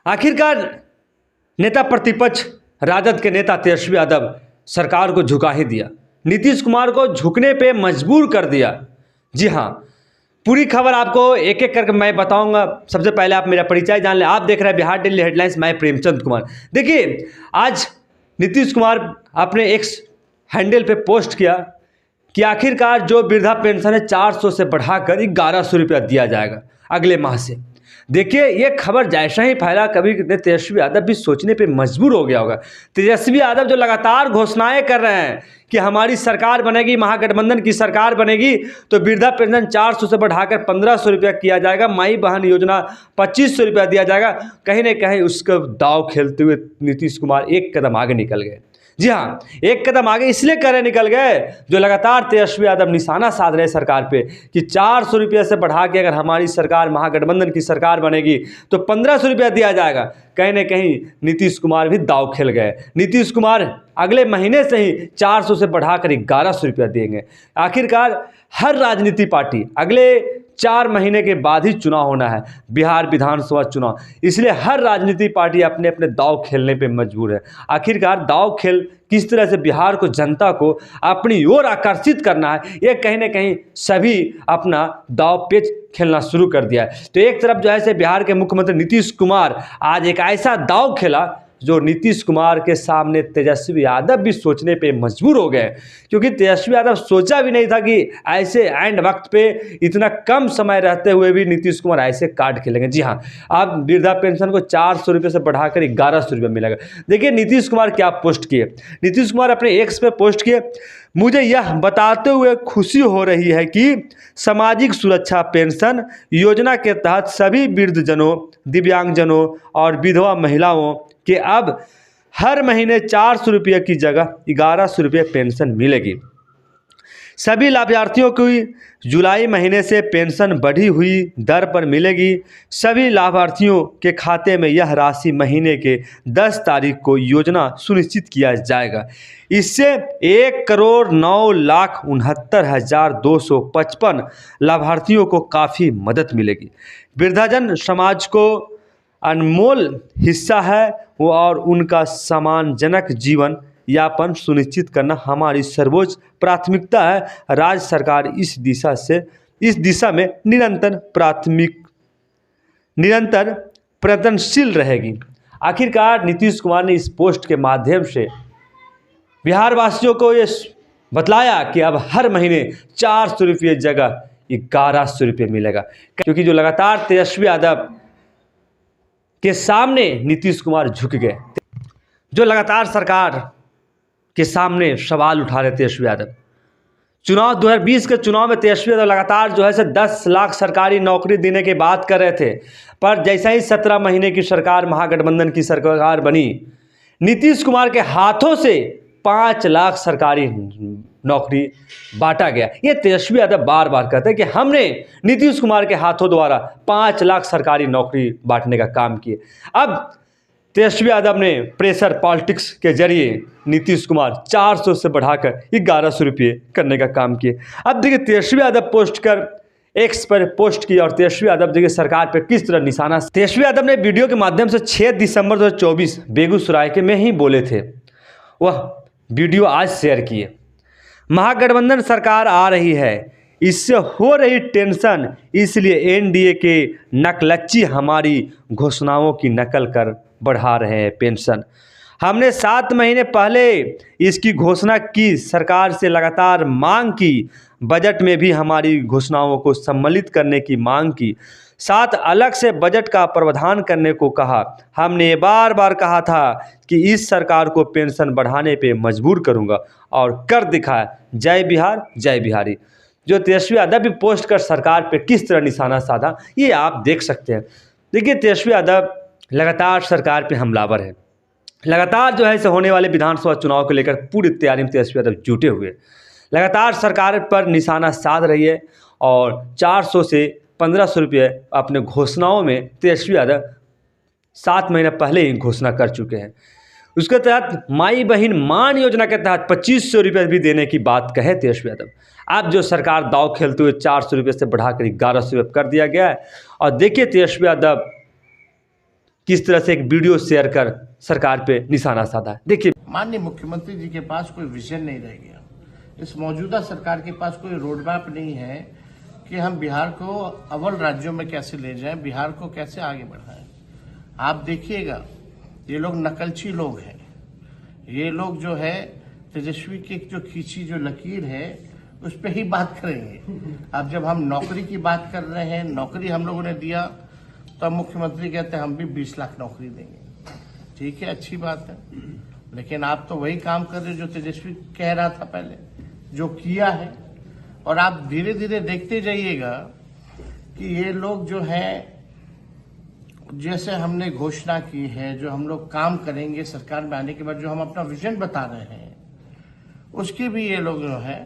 आखिरकार नेता प्रतिपक्ष राजद के नेता तेजस्वी यादव सरकार को झुका ही दिया, नीतीश कुमार को झुकने पे मजबूर कर दिया। जी हाँ, पूरी खबर आपको एक एक करके मैं बताऊंगा। सबसे पहले आप मेरा परिचय जान लें। आप देख रहे हैं बिहार डेली हेडलाइंस, मैं प्रेमचंद कुमार। देखिए, आज नीतीश कुमार अपने एक्स हैंडल पे पोस्ट किया कि आखिरकार जो वृद्धा पेंशन है 400 से बढ़ाकर 1100 रुपया दिया जाएगा अगले माह से। देखिए, ये खबर जैसा ही फैला, कभी तेजस्वी यादव भी सोचने पे मजबूर हो गया होगा। तेजस्वी यादव जो लगातार घोषणाएं कर रहे हैं कि हमारी सरकार बनेगी, महागठबंधन की सरकार बनेगी, तो वृद्धा पेंशन 400 से बढ़ाकर 1500 रुपया किया जाएगा, माई बहन योजना 2500 रुपया दिया जाएगा। कहीं ना कहीं उसका दाव खेलते हुए नीतीश कुमार एक कदम आगे निकल गए। जी हाँ, एक कदम आगे इसलिए करे निकल गए जो लगातार तेजस्वी यादव निशाना साध रहे सरकार पे कि 400 रुपये से बढ़ा के अगर हमारी सरकार महागठबंधन की सरकार बनेगी तो 1500 रुपया दिया जाएगा। कहीं ना कहीं नीतीश कुमार भी दाव खेल गए। नीतीश कुमार अगले महीने से ही 400 से बढ़ाकर 1100 रुपया देंगे। आखिरकार हर राजनीति पार्टी अगले 4 महीने के बाद ही चुनाव होना है, बिहार विधानसभा चुनाव, इसलिए हर राजनीति पार्टी अपने अपने दाव खेलने पे मजबूर है। आखिरकार दाव खेल किस तरह से बिहार को, जनता को अपनी ओर आकर्षित करना है, ये कहीं ना कहीं सभी अपना दाव पेच खेलना शुरू कर दिया है। तो एक तरफ जो है से बिहार के मुख्यमंत्री नीतीश कुमार आज एक ऐसा दाव खेला जो नीतीश कुमार के सामने तेजस्वी यादव भी सोचने पे मजबूर हो गए, क्योंकि तेजस्वी यादव सोचा भी नहीं था कि ऐसे एंड वक्त पे इतना कम समय रहते हुए भी नीतीश कुमार ऐसे कार्ड खेलेंगे। जी हाँ, अब वृद्धा पेंशन को 400 रुपये से बढ़ाकर 1100 रुपये मिलेगा। देखिए नीतीश कुमार क्या पोस्ट किए। नीतीश कुमार अपने एक्स पे पोस्ट किए, मुझे यह बताते हुए खुशी हो रही है कि सामाजिक सुरक्षा पेंशन योजना के तहत सभी वृद्धजनों, दिव्यांगजनों और विधवा महिलाओं के अब हर महीने 400 रुपये की जगह 1100 रुपये पेंशन मिलेगी। सभी लाभार्थियों को जुलाई महीने से पेंशन बढ़ी हुई दर पर मिलेगी। सभी लाभार्थियों के खाते में यह राशि महीने के 10 तारीख को योजना सुनिश्चित किया जाएगा। इससे 1,09,69,255 लाभार्थियों को काफ़ी मदद मिलेगी। वृद्धाजन समाज को अनमोल हिस्सा है और उनका सम्मानजनक जीवन यापन सुनिश्चित करना हमारी सर्वोच्च प्राथमिकता है। राज्य सरकार इस दिशा में निरंतर प्रयत्नशील रहेगी। आखिरकार नीतीश कुमार ने इस पोस्ट के माध्यम से बिहार वासियों को ये बतलाया कि अब हर महीने 400 रुपये जगह 1100 रुपये मिलेगा, क्योंकि जो लगातार तेजस्वी यादव के सामने नीतीश कुमार झुक गए, जो लगातार सरकार के सामने सवाल उठा रहे तेजस्वी यादव। चुनाव 2020 के चुनाव में तेजस्वी यादव लगातार जो है से 10 लाख सरकारी नौकरी देने की बात कर रहे थे, पर जैसे ही 17 महीने की सरकार महागठबंधन की सरकार बनी, नीतीश कुमार के हाथों से 5 लाख सरकारी नौकरी बांटा गया। ये तेजस्वी यादव बार बार कहते हैं कि हमने नीतीश कुमार के हाथों द्वारा 5 लाख सरकारी नौकरी बांटने का काम किए। अब तेजस्वी यादव ने प्रेशर पॉलिटिक्स के जरिए नीतीश कुमार 400 से बढ़ाकर 1100 रुपये करने का काम किए। अब देखिए तेजस्वी यादव पोस्ट कर एक्स पर पोस्ट की और तेजस्वी यादव देखिए सरकार पर किस तरह निशाना। तेजस्वी यादव ने वीडियो के माध्यम से 6 दिसंबर 2024 बेगूसराय के में ही बोले थे, वह वीडियो आज शेयर किए। महागठबंधन सरकार आ रही है, इससे हो रही टेंशन, इसलिए एनडीए के नकलच्ची हमारी घोषणाओं की नकल कर बढ़ा रहे हैं पेंशन। हमने 7 महीने पहले इसकी घोषणा की, सरकार से लगातार मांग की, बजट में भी हमारी घोषणाओं को सम्मिलित करने की मांग की, साथ अलग से बजट का प्रावधान करने को कहा। हमने बार बार कहा था कि इस सरकार को पेंशन बढ़ाने पे मजबूर करूंगा और कर दिखाया। जय बिहार, जय बिहारी। जो तेजस्वी यादव भी पोस्ट कर सरकार पे किस तरह निशाना साधा, ये आप देख सकते हैं। देखिए तेजस्वी यादव लगातार सरकार पे हमलावर है, लगातार जो है से होने वाले विधानसभा चुनाव को लेकर पूरी तैयारी में तेजस्वी यादव जुटे हुए, लगातार सरकार पर निशाना साध रही है और 400 से 1500 रुपये अपने घोषणाओं में तेजस्वी यादव 7 महीने पहले ही घोषणा कर चुके हैं। उसके तहत माई बहन मान योजना के तहत 2500 रुपये भी देने की बात कहे तेजस्वी यादव। अब जो सरकार दाव खेलते हुए 400 रुपये से बढ़ाकर 1100 रुपये कर दिया गया है। और देखिए तेजस्वी यादव किस तरह से एक वीडियो शेयर कर सरकार पे निशाना साधा है। देखिए, माननीय मुख्यमंत्री जी के पास कोई विजन नहीं रह गया। इस मौजूदा सरकार के पास कोई रोड मैप नहीं है कि हम बिहार को अव्वल राज्यों में कैसे ले जाएं, बिहार को कैसे आगे बढ़ाएं। आप देखिएगा, ये लोग नकलची लोग हैं। ये लोग जो है तेजस्वी की जो खींची जो लकीर है उस पर ही बात करेंगे। अब जब हम नौकरी की बात कर रहे हैं, नौकरी हम लोगों ने दिया, तो अब मुख्यमंत्री कहते हैं हम भी 20 लाख नौकरी देंगे। ठीक है, अच्छी बात है, लेकिन आप तो वही काम कर रहे हो जो तेजस्वी कह रहा था पहले, जो किया है। और आप धीरे धीरे देखते जाइएगा कि ये लोग जो है, जैसे हमने घोषणा की है, जो हम लोग काम करेंगे सरकार में आने के बाद, जो हम अपना विजन बता रहे हैं, उसकी भी ये लोग जो है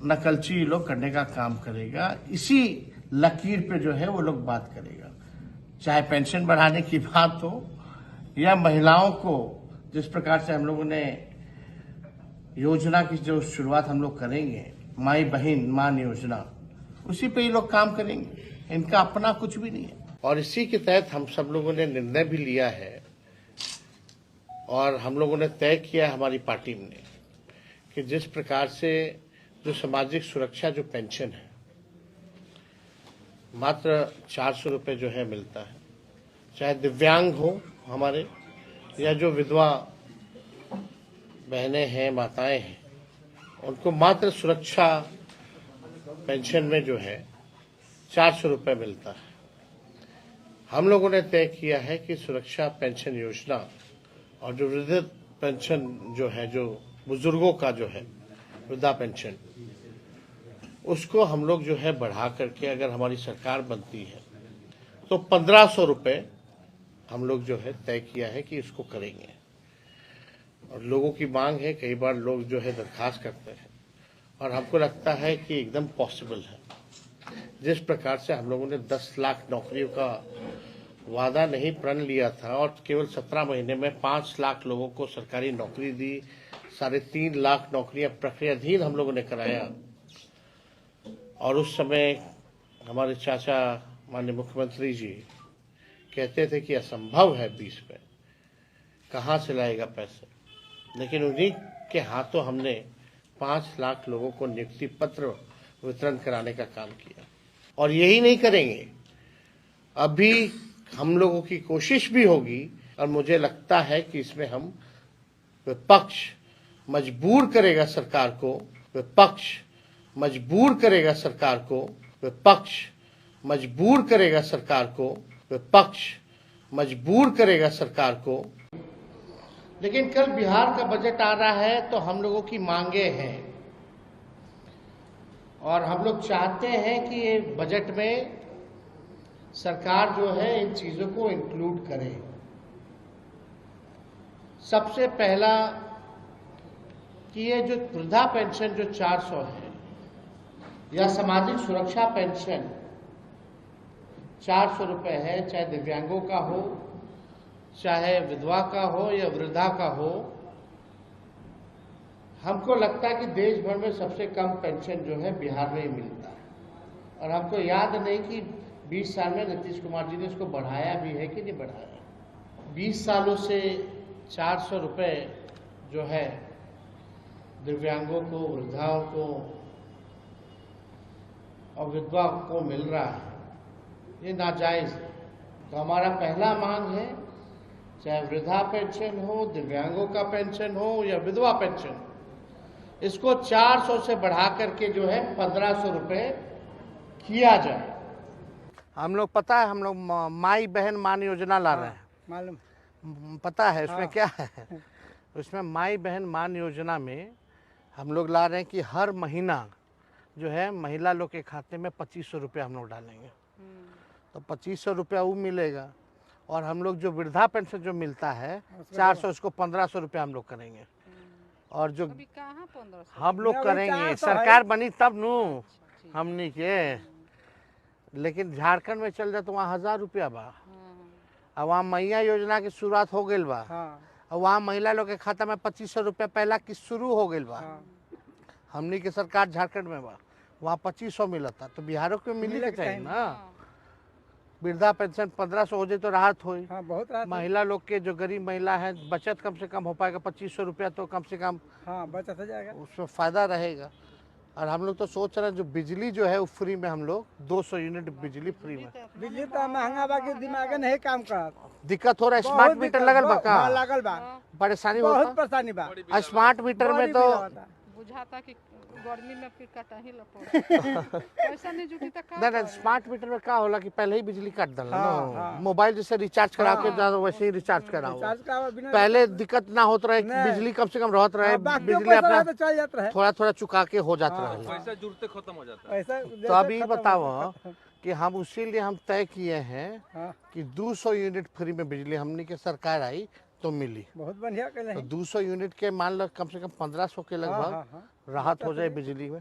नकलची लोग करने का काम करेगा। इसी लकीर पे जो है वो लोग बात करेगा, चाहे पेंशन बढ़ाने की बात हो या महिलाओं को जिस प्रकार से हम लोगों ने योजना की जो शुरुआत हम लोग करेंगे, माई बहन मान योजना, उसी पे ये लोग काम करेंगे। इनका अपना कुछ भी नहीं है। और इसी के तहत हम सब लोगों ने निर्णय भी लिया है और हम लोगों ने तय किया है हमारी पार्टी में कि जिस प्रकार से जो सामाजिक सुरक्षा जो पेंशन है मात्र 400 रुपये जो है मिलता है, चाहे दिव्यांग हो हमारे या जो विधवा बहनें हैं, माताएं हैं, उनको मात्र सुरक्षा पेंशन में जो है 400 रुपये मिलता है। हम लोगों ने तय किया है कि सुरक्षा पेंशन योजना और जो वृद्ध पेंशन जो है, जो बुजुर्गों का जो है वृद्धा पेंशन, उसको हम लोग जो है बढ़ा करके, अगर हमारी सरकार बनती है तो 1500 रुपये हम लोग जो है तय किया है कि इसको करेंगे। और लोगों की मांग है, कई बार लोग जो है दरखास्त करते हैं और हमको लगता है कि एकदम पॉसिबल है। जिस प्रकार से हम लोगों ने 10 लाख नौकरियों का वादा नहीं प्रण लिया था और केवल 17 महीने में 5 लाख लोगों को सरकारी नौकरी दी, 3.5 लाख नौकरियां प्रक्रियाधीन हम लोगों ने कराया। और उस समय हमारे चाचा माननीय मुख्यमंत्री जी कहते थे कि असंभव है 20 में, कहाँ से लाएगा पैसे, लेकिन उन्हीं के हाथों हमने 5 लाख लोगों को नियुक्ति पत्र वितरण कराने का काम किया। और यही नहीं करेंगे, अभी हम लोगों की कोशिश भी होगी और मुझे लगता है कि इसमें हम विपक्ष मजबूर करेगा सरकार को, विपक्ष मजबूर करेगा सरकार को, विपक्ष मजबूर करेगा सरकार को, विपक्ष मजबूर करेगा सरकार को। लेकिन कल बिहार का बजट आ रहा है तो हम लोगों की मांगे हैं और हम लोग चाहते हैं कि ये बजट में सरकार जो है इन चीजों को इंक्लूड करे। सबसे पहला कि ये जो वृद्धा पेंशन जो 400 है या सामाजिक सुरक्षा पेंशन 400 रुपये है, चाहे दिव्यांगों का हो, चाहे विधवा का हो या वृद्धा का हो, हमको लगता है कि देश भर में सबसे कम पेंशन जो है बिहार में ही मिलता है। और हमको याद नहीं कि 20 साल में नीतीश कुमार जी ने इसको बढ़ाया भी है कि नहीं बढ़ाया। 20 सालों से 400 रुपये जो है दिव्यांगों को, वृद्धाओं को और विधवा को मिल रहा है, ये नाजायज है। तो हमारा पहला मांग है, चाहे वृद्धा पेंशन हो, दिव्यांगों का पेंशन हो या विधवा पेंशन, इसको 400 से बढ़ा करके जो है 1500 रुपये किया जाए। हम लोग पता है, हम लोग माई बहन मान योजना ला रहे हैं, मालूम पता है उसमें क्या है? उसमें माई बहन मान योजना में हम लोग ला रहे हैं कि हर महीना जो है महिला लोग के खाते में 2500 रुपये हम लोग डालेंगे। तो 2500 रुपया वो मिलेगा और हम लोग जो वृद्धा पेंशन जो मिलता है 400, उसको 1500 रुपया हम लोग करेंगे। और जो कहाँ 1500 हम लोग करेंगे, सरकार बनी तब नू हमनी के। लेकिन झारखंड में चल जाए तो वहाँ 1000 रुपया बा, और वहाँ मैया योजना की शुरुआत हो गई बा, और वहाँ महिला लोग के खाता में 2500 रुपया पहला किस्त शुरू हो गई बा। हमनी के सरकार झारखंड में बा, वहाँ 2500 मिलता, तो बिहारों को मिली के चाहिए ना। वृद्धा पेंशन 1500 हो जाए तो राहत हो। हाँ बहुत राहत है। महिला लोग के जो गरीब महिला है बचत कम से कम हो पाएगा 2500 रुपया, तो कम से कम हाँ बचत हो जाएगा। उसमें फायदा रहेगा। और हम लोग तो सोच रहे हैं जो बिजली जो है वो फ्री में, हम लोग 200 यूनिट बिजली फ्री में। बिजली तो महंगा बा के दिमाग नहीं काम करत। दिक्कत हो रहा है, स्मार्ट मीटर लगल बा का? हाँ लागल बा, परेशानी बहुत होता परेशानी बा। है स्मार्ट मीटर में बड़ी तो बिल आवता। बुझाता कि गर्मी में फिर कटा ही लपड़ पैसा नहीं जुटी तो का नहीं स्मार्ट मीटर में क्या होला कि पहले ही बिजली काट डाला हाँ, ना। हाँ। मोबाइल जैसे रिचार्ज करा के जाओ वैसे ही रिचार्ज कराओ। चार्ज का बिना पहले दिक्कत ना होत रहे, नहीं। बिजली कम से कम रहत रहे, बाकी बिजली पैसा अपना तो चल जाता है। थोड़ा थोड़ा चुका के हो जाता हाँ, रहे। पैसा जुड़ते खत्म हो जाता है। पैसा तो अभी बताओ कि हम उसीलिए हम तय किए हैं हाँ कि 200 यूनिट फ्री में बिजली हमनी के सरकार आई तो मिली। बहुत बढ़िया कहले तो हैं। 200 यूनिट के मान लो कम से कम 1500 के हाँ, लगभग हाँ, हाँ। राहत हो जाए बिजली में।